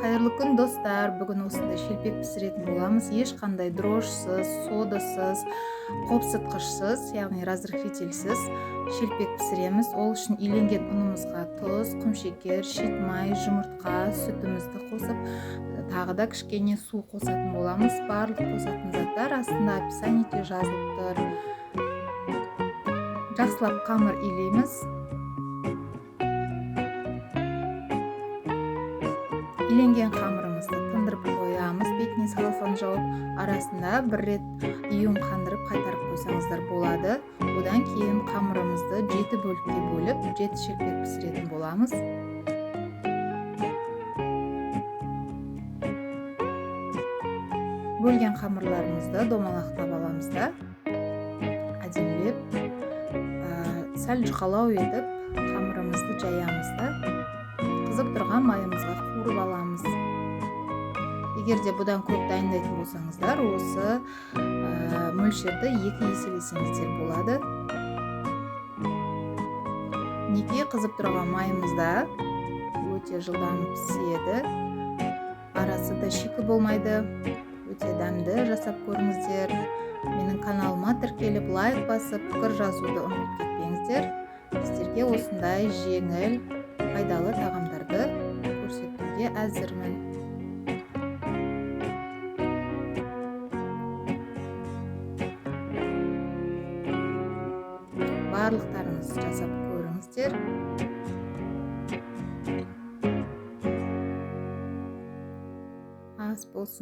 Кайырлы күн достар. Бүгін осындай шелпек пісіретін боламыз. Ешқандай дрожсыз, содасыз, қопсытқышсыз, яғни разрыхлительсіз шелпек пісіреміз. Ол үшін иленген ұнымызға тұз, құмшекер, шетмай, жұмыртқа, сүтімізді қосып, тағы да кішкене су қосатын боламыз. Барлық қосатын заттар астында описаниеде жазылып тұр. Жақсылап қамыр илейміз. Иленген қамырымызды тындырып қоямыз. Бетіне салфан жауып, арасында бір рет июн қандырып қайтарып қойсаңыздар болады. Одан кейін қамырымызды 7 бөлікке бөліп, 7 шелпек пісіретін боламыз. Бөлген қамырларымызды домалақтап аламыз да, әдемілеп, сәл жұқалау етіп, қамырымызды жаямыз да, қызып тұрған майымызға қуырып аламыз. Егер де бұдан көп дайындайтын болсаңыздар, осы мөлшерді 2 еселесеңіздер болады. Неге қызып тұрған майымызда өте жылдам піседі, арасы да шикі болмайды, өте дәмді. Жасап көріңіздер. Менің каналыма тіркеліп, лайк басып, пікір жазуды ұмытып кетпеңіздер. Сіздерге осындай жеңіл, пайдалы тағамдарды көрсетуге әзірмін. Барлықтарыңыз жасап көріңіздер. Ас болсын.